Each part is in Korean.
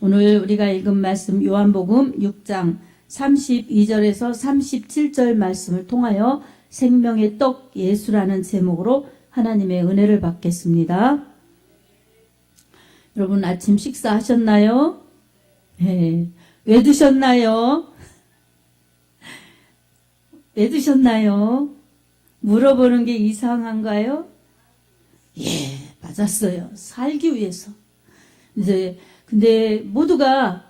오늘 우리가 읽은 말씀 요한복음 6장 32절에서 37절 말씀을 통하여 생명의 떡 예수라는 제목으로 하나님의 은혜를 받겠습니다. 여러분 아침 식사하셨나요? 네. 왜 드셨나요? 왜 드셨나요? 물어보는 게 이상한가요? 예, 맞았어요. 살기 위해서. 근데 모두가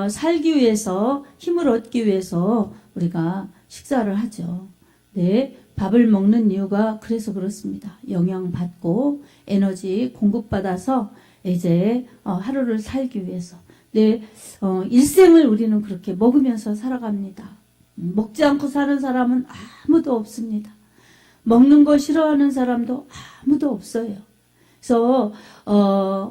살기 위해서, 힘을 얻기 위해서 우리가 식사를 하죠. 네, 밥을 먹는 이유가 그래서 그렇습니다. 영양 받고 에너지 공급받아서 이제 하루를 살기 위해서. 네, 일생을 우리는 그렇게 먹으면서 살아갑니다. 먹지 않고 사는 사람은 아무도 없습니다. 먹는 거 싫어하는 사람도 아무도 없어요. 그래서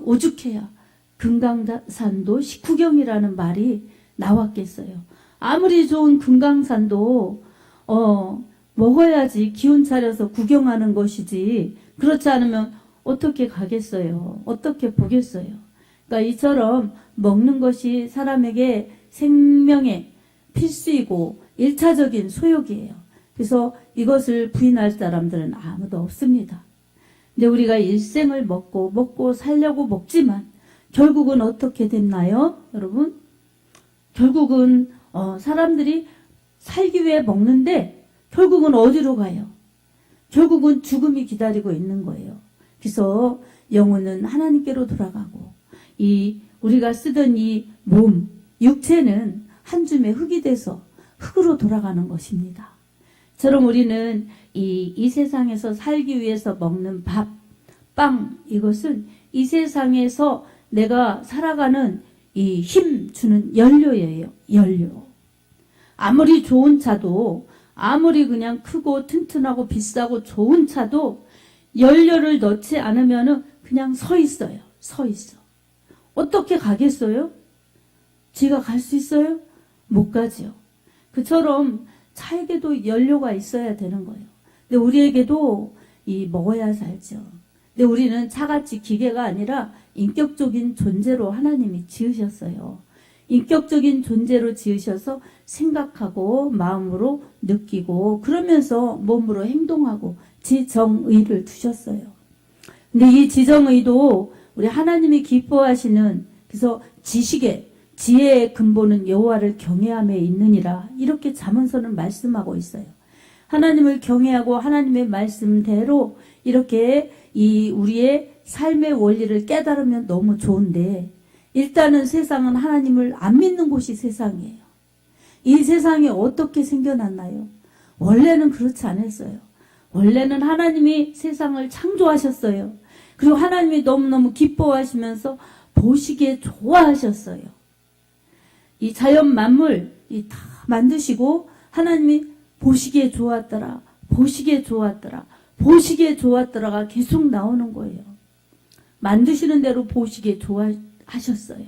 오죽해야 금강산도 식후경이라는 말이 나왔겠어요. 아무리 좋은 금강산도 먹어야지 기운 차려서 구경하는 것이지, 그렇지 않으면 어떻게 가겠어요? 어떻게 보겠어요? 그러니까 이처럼 먹는 것이 사람에게 생명의 필수이고 1차적인 소욕이에요. 그래서 이것을 부인할 사람들은 아무도 없습니다. 근데 우리가 일생을 먹고 살려고 먹지만 결국은 어떻게 됐나요? 여러분? 결국은 사람들이 살기 위해 먹는데 결국은 어디로 가요? 결국은 죽음이 기다리고 있는 거예요. 그래서 영혼은 하나님께로 돌아가고 우리가 쓰던 이 몸, 육체는 한 줌의 흙이 돼서 흙으로 돌아가는 것입니다. 저럼 우리는 이 세상에서 살기 위해서 먹는 밥, 빵, 이것은 이 세상에서 내가 살아가는 이 힘 주는 연료예요. 연료. 아무리 좋은 차도, 아무리 그냥 크고 튼튼하고 비싸고 좋은 차도 연료를 넣지 않으면 그냥 서 있어요. 서 있어. 어떻게 가겠어요? 지가 갈 수 있어요? 못 가죠. 그처럼 차에게도 연료가 있어야 되는 거예요. 근데 우리에게도 먹어야 살죠. 근데 우리는 차같이 기계가 아니라 인격적인 존재로 하나님이 지으셨어요. 인격적인 존재로 지으셔서 생각하고 마음으로 느끼고 그러면서 몸으로 행동하고 지정의를 두셨어요. 근데 이 지정의도 우리 하나님이 기뻐하시는, 그래서 지혜의 근본은 여호와를 경외함에 있느니라, 이렇게 잠언서는 말씀하고 있어요. 하나님을 경외하고 하나님의 말씀대로 이렇게 우리의 삶의 원리를 깨달으면 너무 좋은데, 일단은 세상은 하나님을 안 믿는 곳이 세상이에요. 이 세상이 어떻게 생겨났나요? 원래는 그렇지 않았어요. 원래는 하나님이 세상을 창조하셨어요. 그리고 하나님이 너무너무 기뻐하시면서 보시기에 좋아하셨어요. 이 자연 만물 다 만드시고 하나님이 보시기에 좋았더라, 보시기에 좋았더라, 보시기에 좋았더라가 계속 나오는 거예요. 만드시는 대로 보시기에 좋아하셨어요.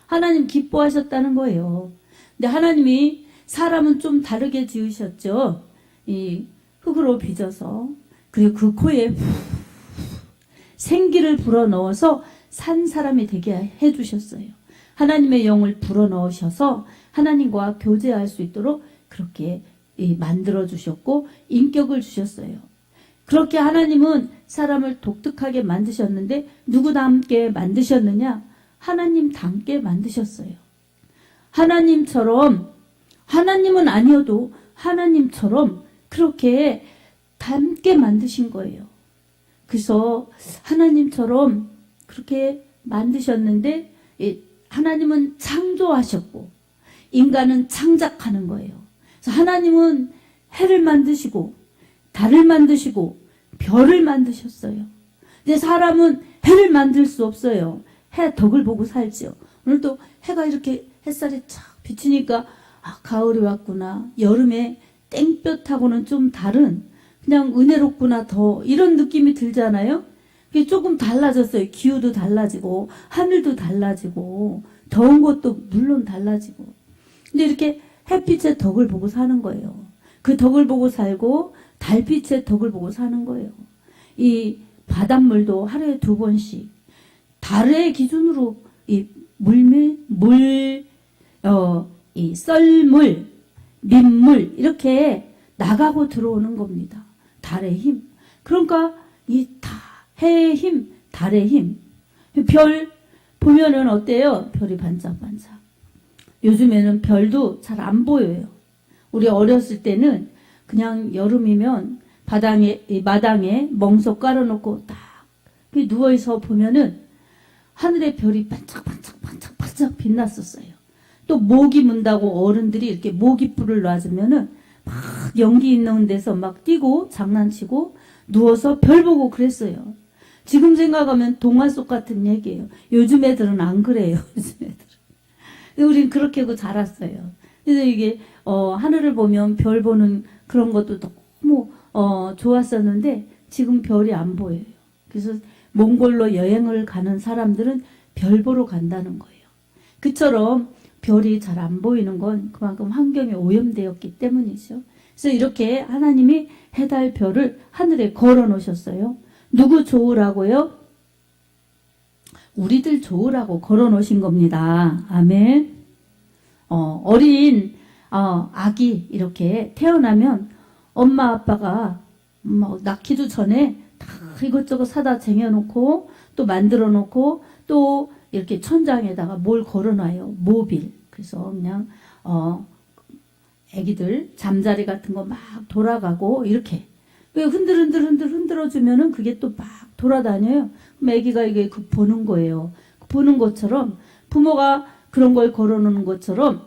하나님 기뻐하셨다는 거예요. 근데 하나님이 사람은 좀 다르게 지으셨죠. 이 흙으로 빚어서, 그리고 그 코에 생기를 불어넣어서 산 사람이 되게 해주셨어요. 하나님의 영을 불어넣으셔서 하나님과 교제할 수 있도록 그렇게 만들어주셨고 인격을 주셨어요. 그렇게 하나님은 사람을 독특하게 만드셨는데 누구 닮게 만드셨느냐? 하나님 닮게 만드셨어요. 하나님처럼, 하나님은 아니어도 하나님처럼 그렇게 닮게 만드신 거예요. 그래서 하나님처럼 그렇게 만드셨는데 하나님은 창조하셨고 인간은 창작하는 거예요. 그래서 하나님은 해를 만드시고 달을 만드시고 별을 만드셨어요. 근데 사람은 해를 만들 수 없어요. 해 덕을 보고 살죠. 오늘도 해가 이렇게 햇살이 착 비치니까 가을이 왔구나, 여름에 땡볕하고는 좀 다른 그냥 은혜롭구나, 더 이런 느낌이 들잖아요. 그게 조금 달라졌어요. 기후도 달라지고 하늘도 달라지고 더운 것도 물론 달라지고. 근데 이렇게 햇빛의 덕을 보고 사는 거예요. 그 덕을 보고 살고 달빛의 덕을 보고 사는 거예요. 이 바닷물도 하루에 2번씩 달의 기준으로 이 썰물, 민물 이렇게 나가고 들어오는 겁니다. 달의 힘. 그러니까 이 해의 힘, 달의 힘. 별 보면은 어때요? 별이 반짝반짝. 요즘에는 별도 잘 안 보여요. 우리 어렸을 때는 그냥 여름이면 마당에 멍석 깔아놓고 딱 누워서 보면은 하늘에 별이 반짝반짝 빛났었어요. 또 모기 문다고 어른들이 이렇게 모기불을 놔주면은 막 연기 있는 데서 막 뛰고 장난치고 누워서 별 보고 그랬어요. 지금 생각하면 동화 속 같은 얘기예요. 요즘 애들은 안 그래요. 요즘 애들은. 우린 그렇게 하고 자랐어요. 그래서 이게 하늘을 보면 별 보는 그런 것도 너무 좋았었는데 지금 별이 안 보여요. 그래서 몽골로 여행을 가는 사람들은 별 보러 간다는 거예요. 그처럼 별이 잘 안 보이는 건 그만큼 환경이 오염되었기 때문이죠. 그래서 이렇게 하나님이 해달 별을 하늘에 걸어 놓으셨어요. 누구 좋으라고요? 우리들 좋으라고 걸어 놓으신 겁니다. 아멘. 어린 아기 이렇게 태어나면 엄마 아빠가 낳기도 전에 다 이것저것 사다 쟁여놓고 또 만들어 놓고 또 이렇게 천장에다가 뭘 걸어놔요. 모빌. 그래서 그냥 애기들 잠자리 같은 거 막 돌아가고 이렇게 흔들어주면은 그게 또 막 돌아다녀요. 그럼 애기가 이게 보는 거예요. 보는 것처럼 부모가 그런 걸 걸어놓는 것처럼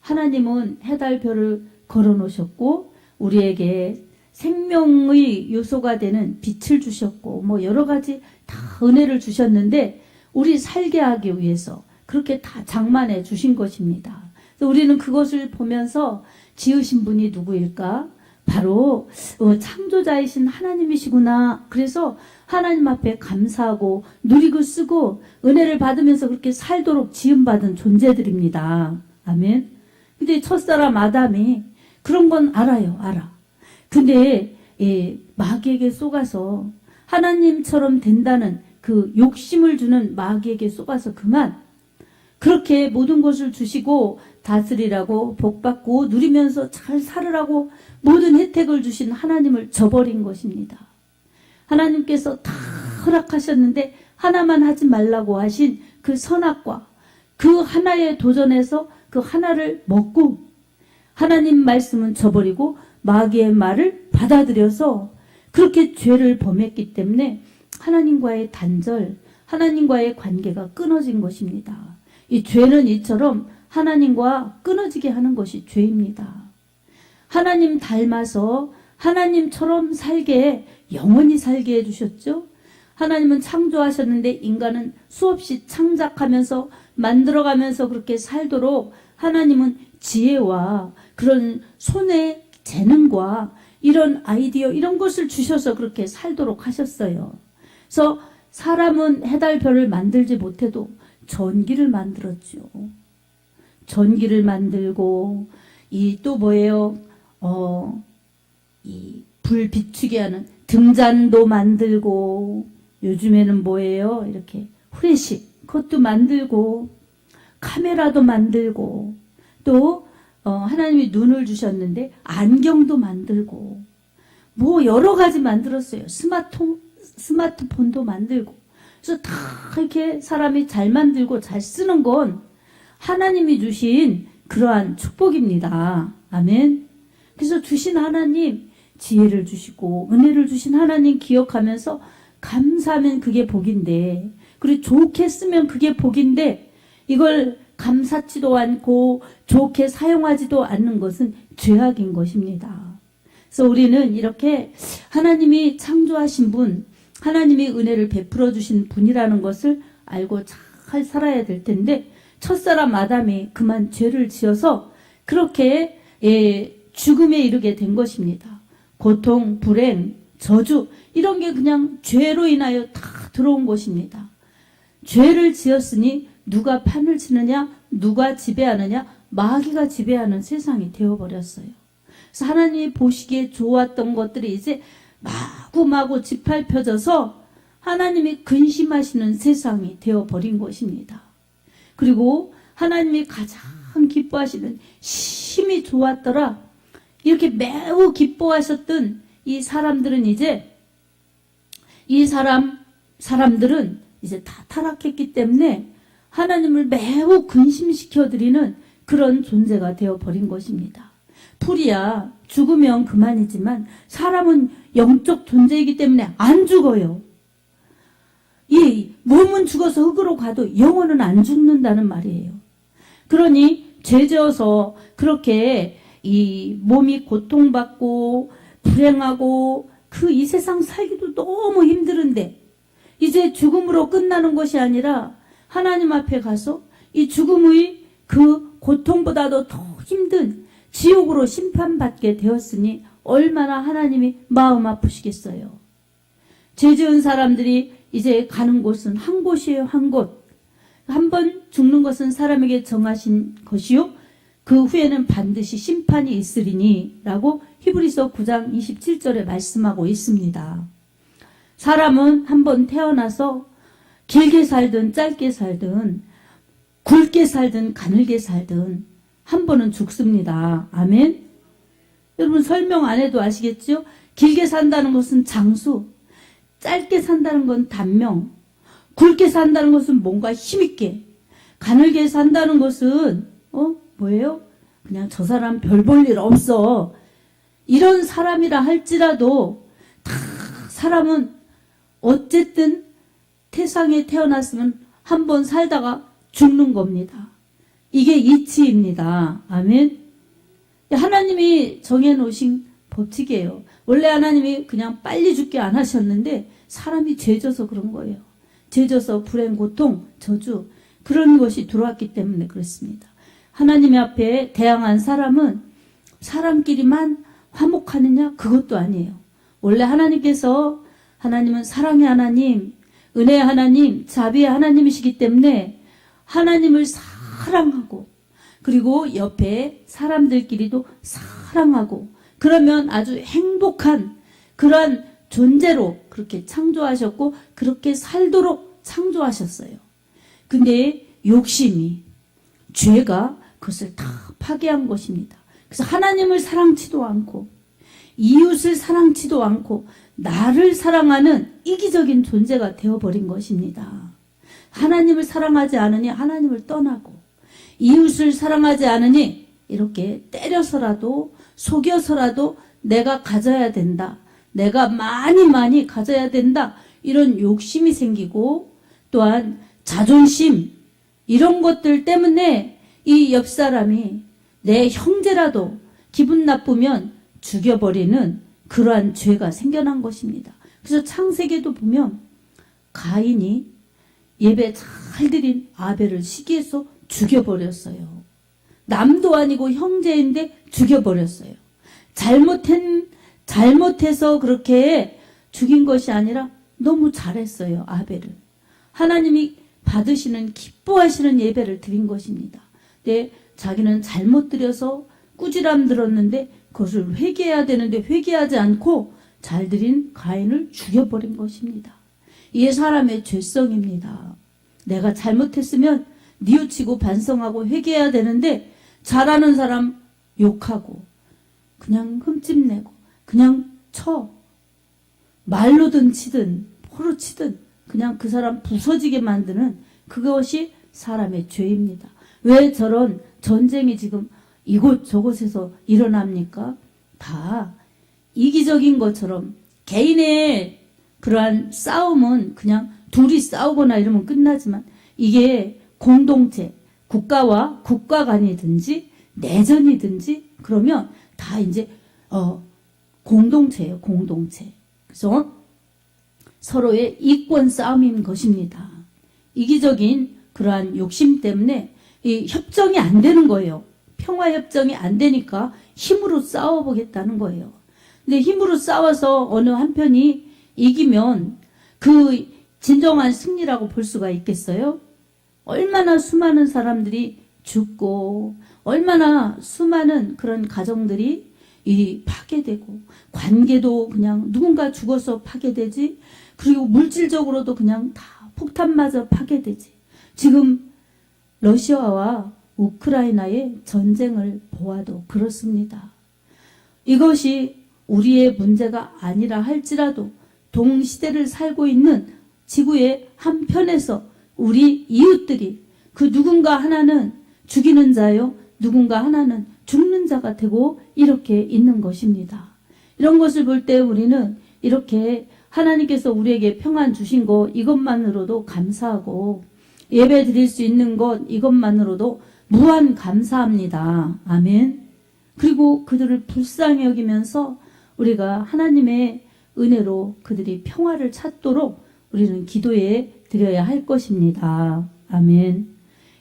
하나님은 해달별을 걸어놓으셨고 우리에게 생명의 요소가 되는 빛을 주셨고 뭐 여러 가지 다 은혜를 주셨는데 우리 살게 하기 위해서 그렇게 다 장만해 주신 것입니다. 그래서 우리는 그것을 보면서 지으신 분이 누구일까? 바로 창조자이신 하나님이시구나. 그래서 하나님 앞에 감사하고 누리고 쓰고 은혜를 받으면서 그렇게 살도록 지음받은 존재들입니다. 아멘. 근데 첫사람 아담이 그런 건 알아요. 알아. 근데 마귀에게 속아서 하나님처럼 된다는 그 욕심을 주는 마귀에게 속아서 그만 그렇게 모든 것을 주시고 다스리라고 복받고 누리면서 잘 살으라고 모든 혜택을 주신 하나님을 저버린 것입니다. 하나님께서 다 허락하셨는데 하나만 하지 말라고 하신 그 선악과 그 하나에 도전해서 그 하나를 먹고 하나님 말씀은 저버리고 마귀의 말을 받아들여서 그렇게 죄를 범했기 때문에 하나님과의 단절, 하나님과의 관계가 끊어진 것입니다. 이 죄는 이처럼 하나님과 끊어지게 하는 것이 죄입니다. 하나님 닮아서 하나님처럼 살게 영원히 살게 해주셨죠. 하나님은 창조하셨는데 인간은 수없이 창작하면서 만들어가면서 그렇게 살도록 하나님은 지혜와 그런 손의 재능과 이런 아이디어 이런 것을 주셔서 그렇게 살도록 하셨어요. 그래서 사람은 해달별을 만들지 못해도 전기를 만들었죠. 전기를 만들고 이 또 뭐예요? 이 불 비추게 하는 등잔도 만들고 요즘에는 뭐예요? 이렇게 후레쉬 그것도 만들고 카메라도 만들고 또 하나님이 눈을 주셨는데 안경도 만들고 뭐 여러 가지 만들었어요. 스마트폰도 만들고 그래서 다 이렇게 사람이 잘 만들고 잘 쓰는 건 하나님이 주신 그러한 축복입니다. 아멘. 그래서 주신 하나님 지혜를 주시고 은혜를 주신 하나님 기억하면서 감사하면 그게 복인데 그리고 좋게 쓰면 그게 복인데 이걸 감사치도 않고 좋게 사용하지도 않는 것은 죄악인 것입니다. 그래서 우리는 이렇게 하나님이 창조하신 분, 하나님이 은혜를 베풀어 주신 분이라는 것을 알고 잘 살아야 될 텐데 첫사람 아담이 그만 죄를 지어서 그렇게 죽음에 이르게 된 것입니다. 고통, 불행, 저주 이런 게 그냥 죄로 인하여 다 들어온 것입니다. 죄를 지었으니 누가 판을 치느냐 누가 지배하느냐 마귀가 지배하는 세상이 되어버렸어요. 그래서 하나님이 보시기에 좋았던 것들이 이제 마구마구 짓밟혀져서 하나님이 근심하시는 세상이 되어버린 것입니다. 그리고 하나님이 가장 기뻐하시는 심히 좋았더라. 이렇게 매우 기뻐하셨던 이 사람들은 이제 사람들은 이제 다 타락했기 때문에 하나님을 매우 근심시켜드리는 그런 존재가 되어버린 것입니다. 풀이야 죽으면 그만이지만 사람은 영적 존재이기 때문에 안 죽어요. 이 몸은 죽어서 흙으로 가도 영혼은 안 죽는다는 말이에요. 그러니 죄져서 그렇게 이 몸이 고통받고 불행하고 그 이 세상 살기도 너무 힘들은데 이제 죽음으로 끝나는 것이 아니라 하나님 앞에 가서 이 죽음의 그 고통보다도 더 힘든 지옥으로 심판받게 되었으니 얼마나 하나님이 마음 아프시겠어요. 죄 지은 사람들이 이제 가는 곳은 한 곳이에요. 한 곳. 한 번 죽는 것은 사람에게 정하신 것이요 그 후에는 반드시 심판이 있으리니 라고 히브리서 9장 27절에 말씀하고 있습니다. 사람은 한 번 태어나서 길게 살든 짧게 살든 굵게 살든 가늘게 살든 한 번은 죽습니다. 아멘. 여러분 설명 안 해도 아시겠죠? 길게 산다는 것은 장수, 짧게 산다는 건 단명, 굵게 산다는 것은 뭔가 힘있게, 가늘게 산다는 것은 뭐예요? 그냥 저 사람 별 볼 일 없어. 이런 사람이라 할지라도 다 사람은 어쨌든 태상에 태어났으면 한 번 살다가 죽는 겁니다. 이게 이치입니다. 아멘. 하나님이 정해놓으신 법칙이에요. 원래 하나님이 그냥 빨리 죽게 안 하셨는데 사람이 죄져서 그런 거예요. 죄져서 불행, 고통, 저주 그런 것이 들어왔기 때문에 그렇습니다. 하나님 앞에 대항한 사람은 사람끼리만 화목하느냐? 그것도 아니에요. 원래 하나님은 사랑의 하나님, 은혜의 하나님, 자비의 하나님이시기 때문에 하나님을 사랑하고 그리고 옆에 사람들끼리도 사랑하고 그러면 아주 행복한 그러한 존재로 그렇게 창조하셨고 그렇게 살도록 창조하셨어요. 근데 욕심이, 죄가 그것을 다 파괴한 것입니다. 그래서 하나님을 사랑치도 않고 이웃을 사랑치도 않고 나를 사랑하는 이기적인 존재가 되어버린 것입니다. 하나님을 사랑하지 않으니 하나님을 떠나고 이웃을 사랑하지 않으니 이렇게 때려서라도 속여서라도 내가 가져야 된다. 내가 많이 가져야 된다. 이런 욕심이 생기고 또한 자존심 이런 것들 때문에 이 옆 사람이 내 형제라도 기분 나쁘면 죽여버리는 그러한 죄가 생겨난 것입니다. 그래서 창세기에도 보면 가인이 예배 잘 드린 아벨을 시기해서 죽여버렸어요. 남도 아니고 형제인데 죽여버렸어요. 잘못해서 그렇게 죽인 것이 아니라 너무 잘했어요. 아벨을. 하나님이 받으시는 기뻐하시는 예배를 드린 것입니다. 근데 자기는 잘못 드려서 꾸지람 들었는데 그것을 회개해야 되는데 회개하지 않고 잘 드린 가인을 죽여버린 것입니다. 이게 사람의 죄성입니다. 내가 잘못했으면 뉘우치고 반성하고 회개해야 되는데 잘하는 사람 욕하고 그냥 흠집내고 그냥 쳐. 말로든 치든 포로 치든 그냥 그 사람 부서지게 만드는 그것이 사람의 죄입니다. 왜 저런 전쟁이 지금 이곳 저곳에서 일어납니까? 다 이기적인 것처럼 개인의 그러한 싸움은 그냥 둘이 싸우거나 이러면 끝나지만 이게 공동체, 국가와 국가 간이든지 내전이든지 그러면 다 이제 공동체예요. 공동체. 그래서 서로의 이권 싸움인 것입니다. 이기적인 그러한 욕심 때문에 이 협정이 안 되는 거예요. 평화 협정이 안 되니까 힘으로 싸워보겠다는 거예요. 근데 힘으로 싸워서 어느 한편이 이기면 그 진정한 승리라고 볼 수가 있겠어요? 얼마나 수많은 사람들이 죽고 얼마나 수많은 그런 가정들이 이 파괴되고 관계도 그냥 누군가 죽어서 파괴되지 그리고 물질적으로도 그냥 다 폭탄 맞아 파괴되지. 지금 러시아와 우크라이나의 전쟁을 보아도 그렇습니다. 이것이 우리의 문제가 아니라 할지라도 동시대를 살고 있는 지구의 한편에서 우리 이웃들이 그 누군가 하나는 죽이는 자요, 누군가 하나는 죽는 자가 되고 이렇게 있는 것입니다. 이런 것을 볼 때 우리는 이렇게 하나님께서 우리에게 평안 주신 것 이것만으로도 감사하고 예배 드릴 수 있는 것 이것만으로도 무한 감사합니다. 아멘. 그리고 그들을 불쌍히 여기면서 우리가 하나님의 은혜로 그들이 평화를 찾도록 우리는 기도해 드려야 할 것입니다. 아멘.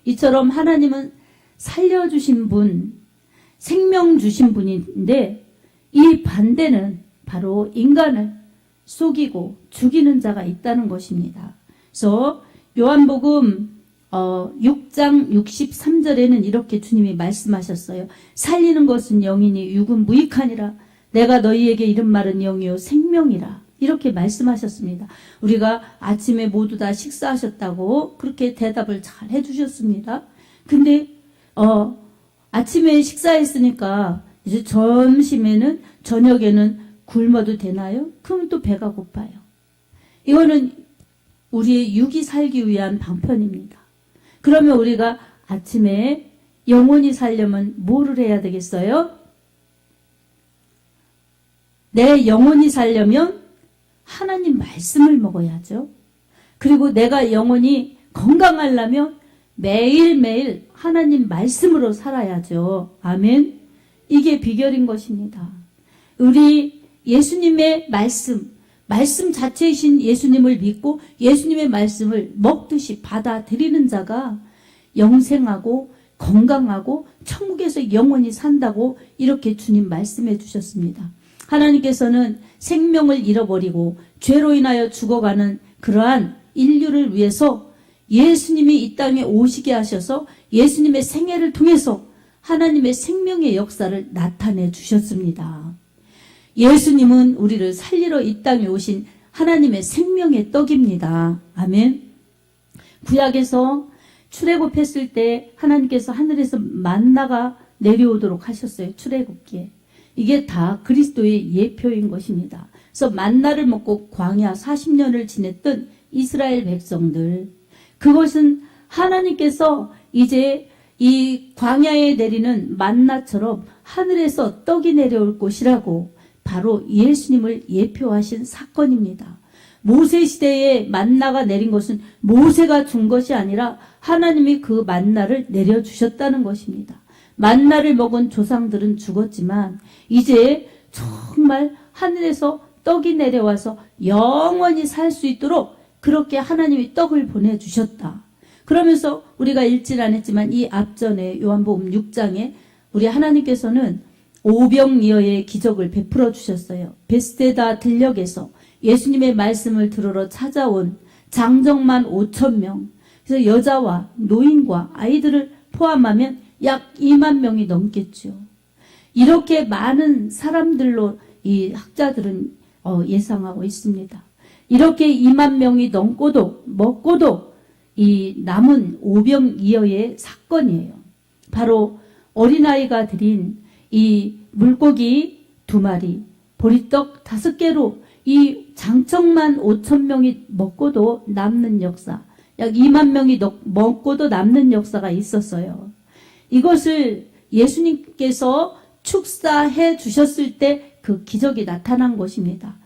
이처럼 하나님은 살려주신 분, 생명 주신 분인데 이 반대는 바로 인간을 속이고 죽이는 자가 있다는 것입니다. 그래서 요한복음 6장 63절에는 이렇게 주님이 말씀하셨어요. 살리는 것은 영이니 육은 무익하니라. 내가 너희에게 이른 말은 영이요 생명이라. 이렇게 말씀하셨습니다. 우리가 아침에 모두 다 식사하셨다고 그렇게 대답을 잘 해주셨습니다. 근데 아침에 식사했으니까 이제 점심에는 저녁에는 굶어도 되나요? 그럼 또 배가 고파요. 이거는 우리의 육이 살기 위한 방편입니다. 그러면 우리가 아침에 영혼이 살려면 뭐를 해야 되겠어요? 내 영혼이 살려면 하나님 말씀을 먹어야죠. 그리고 내가 영혼이 건강하려면 매일매일 하나님 말씀으로 살아야죠. 아멘. 이게 비결인 것입니다. 우리 예수님의 말씀 자체이신 예수님을 믿고 예수님의 말씀을 먹듯이 받아들이는 자가 영생하고 건강하고 천국에서 영원히 산다고 이렇게 주님 말씀해 주셨습니다. 하나님께서는 생명을 잃어버리고 죄로 인하여 죽어가는 그러한 인류를 위해서 예수님이 이 땅에 오시게 하셔서 예수님의 생애를 통해서 하나님의 생명의 역사를 나타내 주셨습니다. 예수님은 우리를 살리러 이 땅에 오신 하나님의 생명의 떡입니다. 아멘. 구약에서 출애굽했을 때 하나님께서 하늘에서 만나가 내려오도록 하셨어요. 출애굽기에. 이게 다 그리스도의 예표인 것입니다. 그래서 만나를 먹고 광야 40년을 지냈던 이스라엘 백성들, 그것은 하나님께서 이제 이 광야에 내리는 만나처럼 하늘에서 떡이 내려올 것이라고 바로 예수님을 예표하신 사건입니다. 모세 시대에 만나가 내린 것은 모세가 준 것이 아니라 하나님이 그 만나를 내려주셨다는 것입니다. 만나를 먹은 조상들은 죽었지만 이제 정말 하늘에서 떡이 내려와서 영원히 살 수 있도록 그렇게 하나님이 떡을 보내주셨다. 그러면서 우리가 읽질 않았지만 이 앞전에 요한복음 6장에 우리 하나님께서는 오병이어의 기적을 베풀어 주셨어요. 베스데다 들녘에서 예수님의 말씀을 들으러 찾아온 장정만 5,000명, 그래서 여자와 노인과 아이들을 포함하면 약 2만 명이 넘겠죠. 이렇게 많은 사람들로 이 학자들은 예상하고 있습니다. 이렇게 2만 명이 넘고도 먹고도 이 남은 오병이어의 사건이에요. 바로 어린아이가 드린 이 물고기 2마리, 보리떡 5개로 이 장정만 5,000명이 먹고도 남는 역사, 약 2만 명이 먹고도 남는 역사가 있었어요. 이것을 예수님께서 축사해 주셨을 때 그 기적이 나타난 것입니다.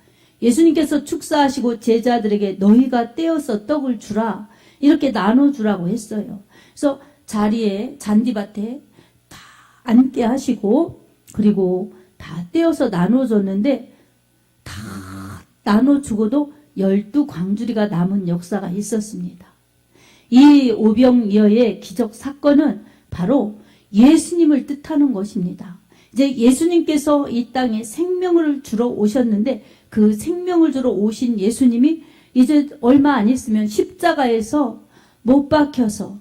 예수님께서 축사하시고 제자들에게 너희가 떼어서 떡을 주라, 이렇게 나눠주라고 했어요. 그래서 자리에 잔디밭에 다 앉게 하시고 그리고 다 떼어서 나눠줬는데 다 나눠주고도 12광주리가 남은 역사가 있었습니다. 이 오병이어의 기적 사건은 바로 예수님을 뜻하는 것입니다. 이제 예수님께서 이 땅에 생명을 주러 오셨는데 그 생명을 주러 오신 예수님이 이제 얼마 안 있으면 십자가에서 못 박혀서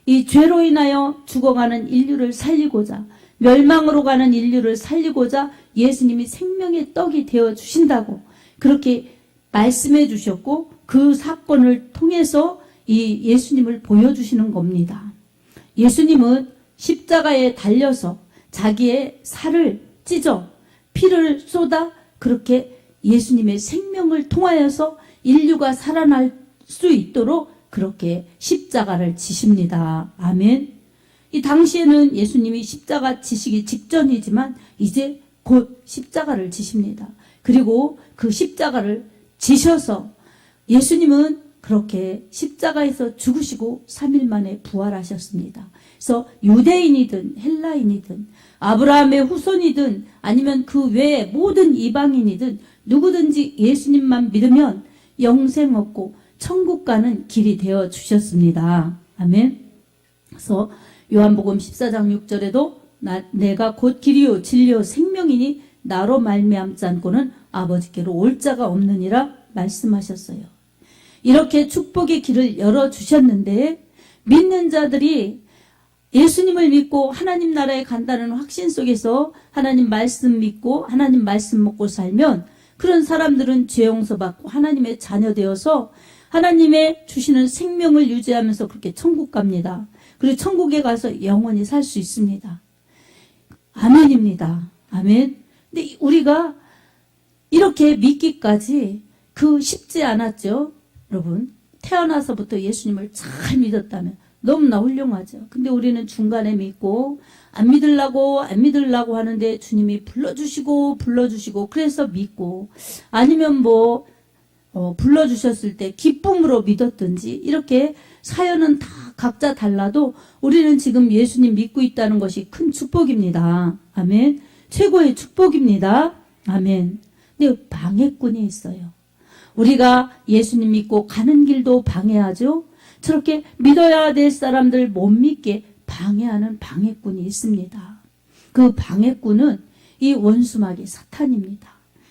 이 죄로 인하여 죽어가는 인류를 살리고자, 멸망으로 가는 인류를 살리고자 예수님이 생명의 떡이 되어 주신다고 그렇게 말씀해 주셨고 그 사건을 통해서 이 예수님을 보여주시는 겁니다. 예수님은 십자가에 달려서 자기의 살을 찢어 피를 쏟아 그렇게 예수님의 생명을 통하여서 인류가 살아날 수 있도록 그렇게 십자가를 지십니다. 아멘. 이 당시에는 예수님이 십자가 지시기 직전이지만 이제 곧 십자가를 지십니다. 그리고 그 십자가를 지셔서 예수님은 그렇게 십자가에서 죽으시고 3일 만에 부활하셨습니다. 그래서 유대인이든 헬라인이든 아브라함의 후손이든 아니면 그 외에 모든 이방인이든 누구든지 예수님만 믿으면 영생 얻고 천국 가는 길이 되어 주셨습니다. 아멘. 그래서 요한복음 14장 6절에도 내가 곧 길이요 진리요 생명이니 나로 말미암지 않고는 아버지께로 올 자가 없느니라 말씀하셨어요. 이렇게 축복의 길을 열어주셨는데 믿는 자들이 예수님을 믿고 하나님 나라에 간다는 확신 속에서 하나님 말씀 믿고 하나님 말씀 먹고 살면 그런 사람들은 죄 용서받고 하나님의 자녀 되어서 하나님의 주시는 생명을 유지하면서 그렇게 천국 갑니다. 그리고 천국에 가서 영원히 살 수 있습니다. 아멘입니다. 아멘. 근데 우리가 이렇게 믿기까지 쉽지 않았죠. 여러분, 태어나서부터 예수님을 잘 믿었다면 너무나 훌륭하죠. 근데 우리는 중간에 믿고 안 믿으려고 하는데 주님이 불러주시고 그래서 믿고 아니면 불러주셨을 때 기쁨으로 믿었든지 이렇게 사연은 다 각자 달라도 우리는 지금 예수님 믿고 있다는 것이 큰 축복입니다. 아멘. 최고의 축복입니다. 아멘. 근데 방해꾼이 있어요. 우리가 예수님 믿고 가는 길도 방해하죠. 저렇게 믿어야 될 사람들 못 믿게 방해하는 방해꾼이 있습니다. 그 방해꾼은 이 원수마귀 사탄입니다.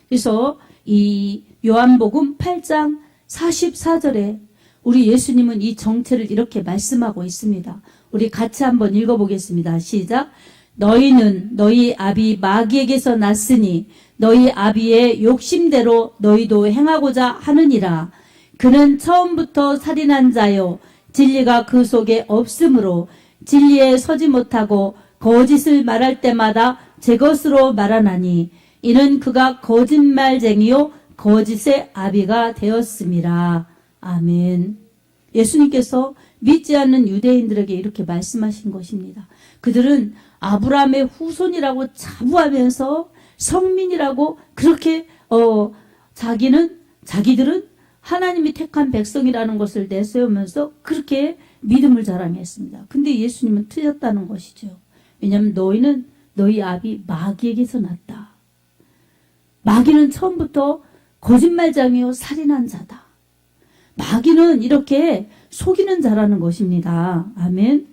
그래서 이 요한복음 8장 44절에 우리 예수님은 이 정체를 이렇게 말씀하고 있습니다. 우리 같이 한번 읽어보겠습니다. 시작. 너희는 너희 아비 마귀에게서 났으니 너희 아비의 욕심대로 너희도 행하고자 하느니라. 그는 처음부터 살인한 자요 진리가 그 속에 없으므로 진리에 서지 못하고 거짓을 말할 때마다 제 것으로 말하나니 이는 그가 거짓말쟁이요 거짓의 아비가 되었음이라. 아멘. 예수님께서 믿지 않는 유대인들에게 이렇게 말씀하신 것입니다. 그들은 아브라함의 후손이라고 자부하면서 성민이라고 그렇게 자기들은 하나님이 택한 백성이라는 것을 내세우면서 그렇게 믿음을 자랑했습니다. 근데 예수님은 틀렸다는 것이죠. 왜냐하면 너희는 너희 아비 마귀에게서 났다. 마귀는 처음부터 거짓말장이요 살인한 자다. 마귀는 이렇게 속이는 자라는 것입니다. 아멘.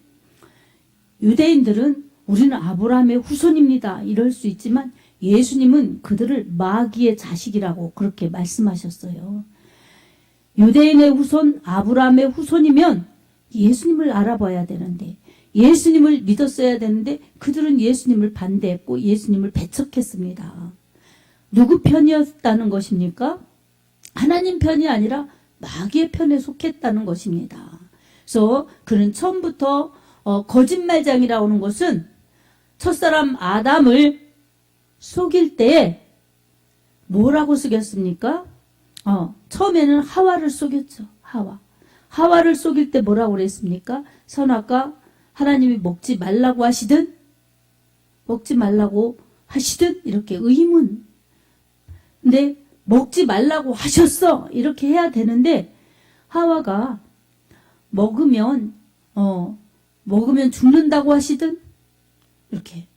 유대인들은 우리는 아브라함의 후손입니다. 이럴 수 있지만 예수님은 그들을 마귀의 자식이라고 그렇게 말씀하셨어요. 유대인의 후손, 아브라함의 후손이면 예수님을 알아봐야 되는데 예수님을 믿었어야 되는데 그들은 예수님을 반대했고 예수님을 배척했습니다. 누구 편이었다는 것입니까? 하나님 편이 아니라 마귀의 편에 속했다는 것입니다. 그래서 그는 처음부터 거짓말장이라고 하는 것은 첫사람 아담을 속일 때 뭐라고 속였습니까? 처음에는 하와를 속였죠. 하와를 속일 때 뭐라고 그랬습니까? 선악과 하나님이 먹지 말라고 하시든 이렇게 의문. 근데 먹지 말라고 하셨어 이렇게 해야 되는데 하와가 먹으면 죽는다고 하시든 이렇게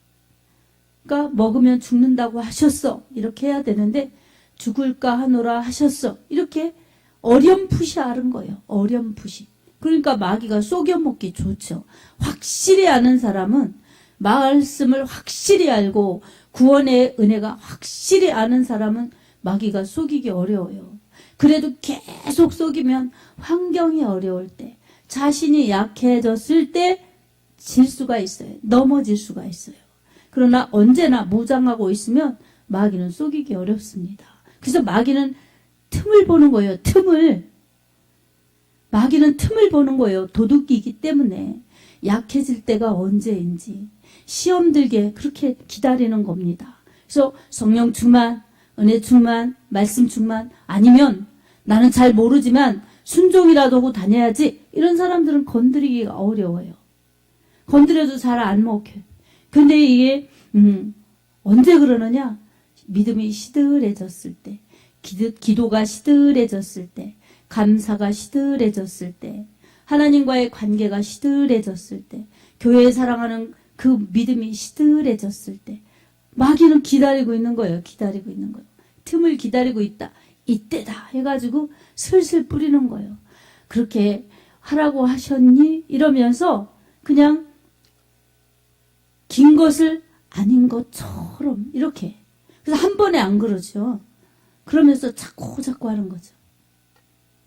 그러니까 먹으면 죽는다고 하셨어 이렇게 해야 되는데 죽을까 하노라 하셨어 이렇게 어렴풋이 아는 거예요. 어렴풋이. 그러니까 마귀가 속여먹기 좋죠. 확실히 아는 사람은 말씀을 확실히 알고 구원의 은혜가 확실히 아는 사람은 마귀가 속이기 어려워요. 그래도 계속 속이면 환경이 어려울 때 자신이 약해졌을 때 질 수가 있어요. 넘어질 수가 있어요. 그러나 언제나 무장하고 있으면 마귀는 속이기 어렵습니다. 그래서 마귀는 틈을 보는 거예요. 마귀는 틈을 보는 거예요. 도둑이기 때문에. 약해질 때가 언제인지 시험 들게 그렇게 기다리는 겁니다. 그래서 성령 충만, 은혜 충만, 말씀 충만, 아니면 나는 잘 모르지만 순종이라도 하고 다녀야지, 이런 사람들은 건드리기가 어려워요. 건드려도 잘 안 먹혀요. 근데 이게 언제 그러느냐? 믿음이 시들해졌을 때, 기도가 시들해졌을 때, 감사가 시들해졌을 때, 하나님과의 관계가 시들해졌을 때, 교회에 사랑하는 그 믿음이 시들해졌을 때, 마귀는 기다리고 있는 거예요. 기다리고 있는 거예요. 틈을 기다리고 있다. 이때다 해가지고 슬슬 뿌리는 거예요. 그렇게 하라고 하셨니? 이러면서 그냥 긴 것을 아닌 것처럼 이렇게. 그래서 한 번에 안 그러죠. 그러면서 자꾸 하는 거죠.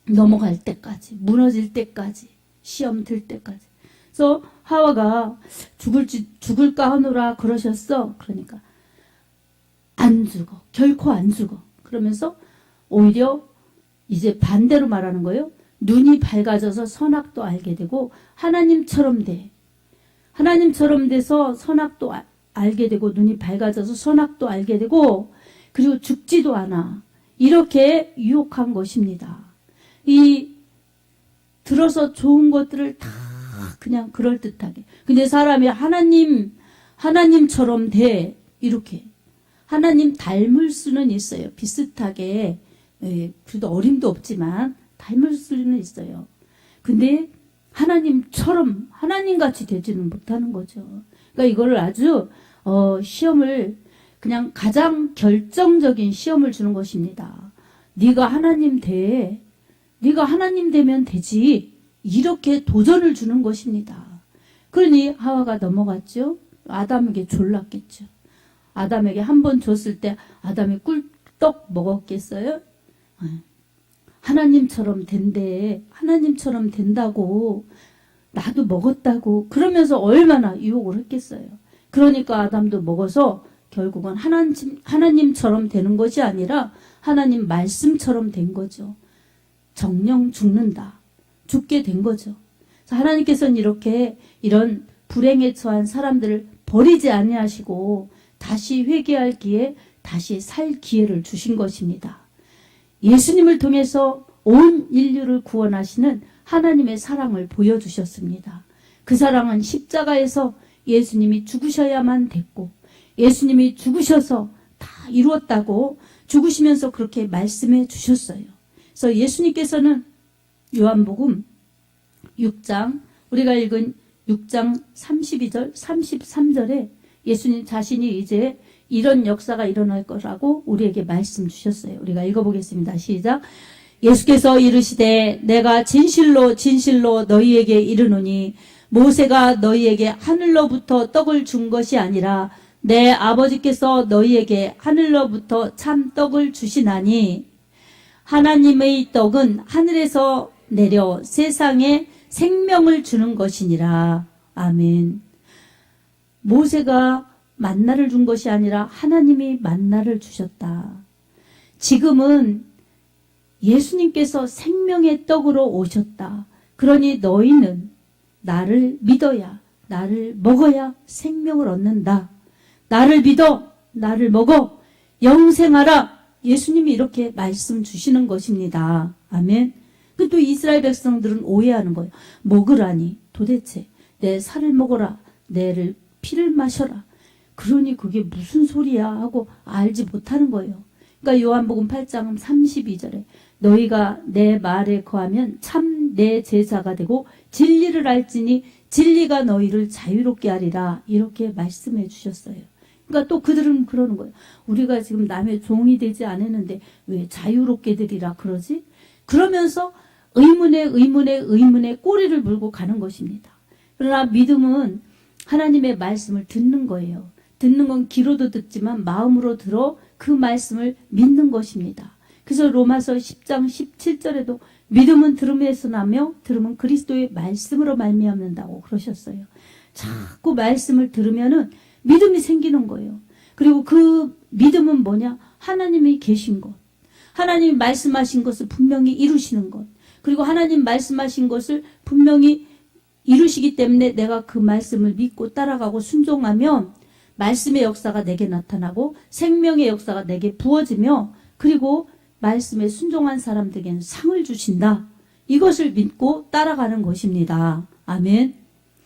넘어갈 때까지, 무너질 때까지, 시험 들 때까지. 그래서 하와가 죽을까 하노라 그러셨어. 그러니까 안 죽어. 결코 안 죽어. 그러면서 오히려 이제 반대로 말하는 거예요. 눈이 밝아져서 선악도 알게 되고 하나님처럼 돼. 하나님처럼 돼서 선악도 알게 되고 눈이 밝아져서 선악도 알게 되고 그리고 죽지도 않아. 이렇게 유혹한 것입니다. 이 들어서 좋은 것들을 다 그냥 그럴듯하게. 근데 사람이 하나님처럼 돼. 이렇게. 하나님 닮을 수는 있어요. 비슷하게. 그래도 어림도 없지만 닮을 수는 있어요. 근데 하나님처럼 하나님같이 되지는 못하는 거죠. 그러니까 이거를 아주 시험을 그냥 가장 결정적인 시험을 주는 것입니다. 네가 하나님 돼. 네가 하나님 되면 되지. 이렇게 도전을 주는 것입니다. 그러니 하와가 넘어갔죠. 아담에게 졸랐겠죠. 아담에게 한 번 줬을 때 아담이 꿀떡 먹었겠어요? 하나님처럼 된대. 하나님처럼 된다고. 나도 먹었다고. 그러면서 얼마나 유혹을 했겠어요. 그러니까 아담도 먹어서 결국은 하나님처럼 되는 것이 아니라 하나님 말씀처럼 된 거죠. 정령 죽는다. 죽게 된 거죠. 하나님께서는 이렇게 이런 불행에 처한 사람들을 버리지 아니하시고 다시 회개할 기회, 다시 살 기회를 주신 것입니다. 예수님을 통해서 온 인류를 구원하시는 하나님의 사랑을 보여주셨습니다. 그 사랑은 십자가에서 예수님이 죽으셔야만 됐고 예수님이 죽으셔서 다 이루었다고 죽으시면서 그렇게 말씀해 주셨어요. 그래서 예수님께서는 요한복음 6장, 우리가 읽은 6장 32절, 33절에 예수님 자신이 이제 이런 역사가 일어날 거라고 우리에게 말씀 주셨어요. 우리가 읽어보겠습니다. 시작. 예수께서 이르시되 내가 진실로 진실로 너희에게 이르노니 모세가 너희에게 하늘로부터 떡을 준 것이 아니라 내 아버지께서 너희에게 하늘로부터 참 떡을 주시나니 하나님의 떡은 하늘에서 내려 세상에 생명을 주는 것이니라. 아멘. 모세가 만나를 준 것이 아니라 하나님이 만나를 주셨다. 지금은 예수님께서 생명의 떡으로 오셨다. 그러니 너희는 나를 믿어야, 나를 먹어야 생명을 얻는다. 나를 믿어, 나를 먹어, 영생하라. 예수님이 이렇게 말씀 주시는 것입니다. 아멘. 또 이스라엘 백성들은 오해하는 거예요. 먹으라니 도대체 내 살을 먹어라, 내를 피를 마셔라. 그러니 그게 무슨 소리야 하고 알지 못하는 거예요. 그러니까 요한복음 8장 32절에 너희가 내 말에 거하면 참 내 제자가 되고 진리를 알지니 진리가 너희를 자유롭게 하리라. 이렇게 말씀해 주셨어요. 그러니까 또 그들은 그러는 거예요. 우리가 지금 남의 종이 되지 않았는데 왜 자유롭게 되리라 그러지? 그러면서 의문에 꼬리를 물고 가는 것입니다. 그러나 믿음은 하나님의 말씀을 듣는 거예요. 듣는 건 귀로도 듣지만 마음으로 들어 그 말씀을 믿는 것입니다. 그래서 로마서 10장 17절에도 믿음은 들음에서 나며 들음은 그리스도의 말씀으로 말미암는다고 그러셨어요. 자꾸 말씀을 들으면은 믿음이 생기는 거예요. 그리고 그 믿음은 뭐냐? 하나님이 계신 것. 하나님이 말씀하신 것을 분명히 이루시는 것. 그리고 하나님 말씀하신 것을 분명히 이루시기 때문에 내가 그 말씀을 믿고 따라가고 순종하면 말씀의 역사가 내게 나타나고 생명의 역사가 내게 부어지며 그리고 말씀에 순종한 사람들에게는 상을 주신다. 이것을 믿고 따라가는 것입니다. 아멘.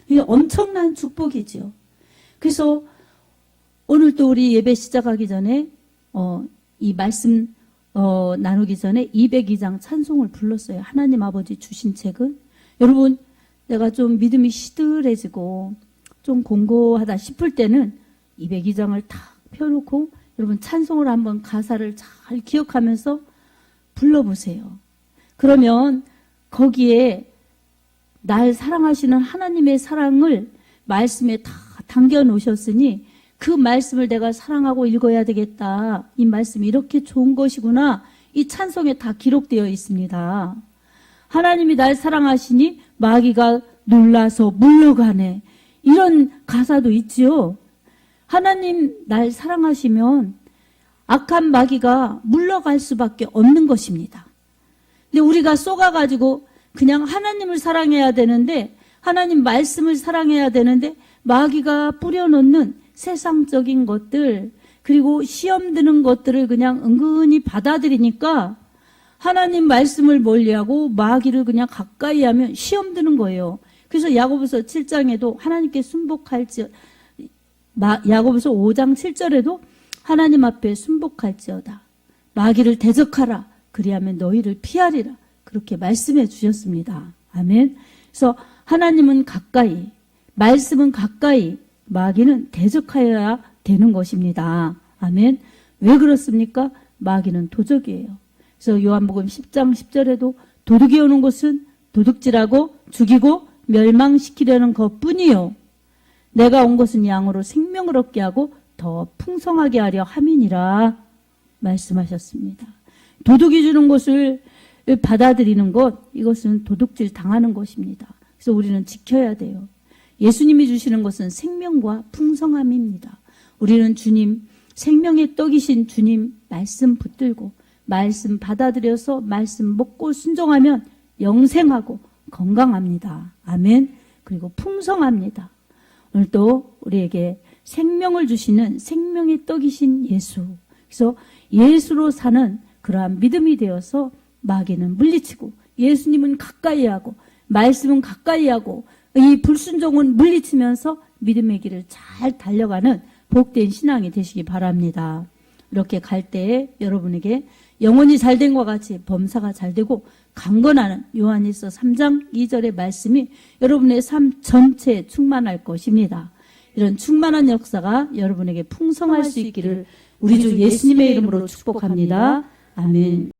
이게 엄청난 축복이죠. 그래서 오늘 또 우리 예배 시작하기 전에 이 말씀 나누기 전에 202장 찬송을 불렀어요. 하나님 아버지 주신 책은. 여러분, 내가 좀 믿음이 시들해지고 좀 공고하다 싶을 때는 202장을 탁 펴놓고 여러분 찬송을 한번 가사를 잘 기억하면서 불러보세요. 그러면 거기에 날 사랑하시는 하나님의 사랑을 말씀에 다 담겨 놓으셨으니 그 말씀을 내가 사랑하고 읽어야 되겠다. 이 말씀이 이렇게 좋은 것이구나. 이 찬송에 다 기록되어 있습니다. 하나님이 날 사랑하시니 마귀가 놀라서 물러가네. 이런 가사도 있지요. 하나님 날 사랑하시면 악한 마귀가 물러갈 수밖에 없는 것입니다. 근데 우리가 쏘가가지고 그냥 하나님을 사랑해야 되는데 하나님 말씀을 사랑해야 되는데 마귀가 뿌려놓는 세상적인 것들 그리고 시험 드는 것들을 그냥 은근히 받아들이니까 하나님 말씀을 멀리하고 마귀를 그냥 가까이 하면 시험 드는 거예요. 그래서 야고보서 7장에도 하나님께 순복할지 야고보서 5장 7절에도 하나님 앞에 순복할지어다. 마귀를 대적하라. 그리하면 너희를 피하리라. 그렇게 말씀해 주셨습니다. 아멘. 그래서 하나님은 가까이, 말씀은 가까이, 마귀는 대적하여야 되는 것입니다. 아멘. 왜 그렇습니까? 마귀는 도적이에요. 그래서 요한복음 10장 10절에도 도둑이 오는 것은 도둑질하고 죽이고 멸망시키려는 것뿐이요. 내가 온 것은 양으로 생명을 얻게 하고 더 풍성하게 하려 함이니라 말씀하셨습니다. 도둑이 주는 것을 받아들이는 것, 이것은 도둑질 당하는 것입니다. 그래서 우리는 지켜야 돼요. 예수님이 주시는 것은 생명과 풍성함입니다. 우리는 주님, 생명의 떡이신 주님 말씀 붙들고 말씀 받아들여서 말씀 먹고 순종하면 영생하고 건강합니다. 아멘. 그리고 풍성합니다. 오늘 또 우리에게 생명을 주시는 생명의 떡이신 예수. 그래서 예수로 사는 그러한 믿음이 되어서 마귀는 물리치고 예수님은 가까이 하고 말씀은 가까이 하고 이 불순종은 물리치면서 믿음의 길을 잘 달려가는 복된 신앙이 되시기 바랍니다. 이렇게 갈 때에 여러분에게 영혼이 잘된 것과 같이 범사가 잘되고 강건하는 요한일서 3장 2절의 말씀이 여러분의 삶 전체에 충만할 것입니다. 이런 충만한 역사가 여러분에게 풍성할 수 있기를 우리 주 예수님의 이름으로 축복합니다. 아멘.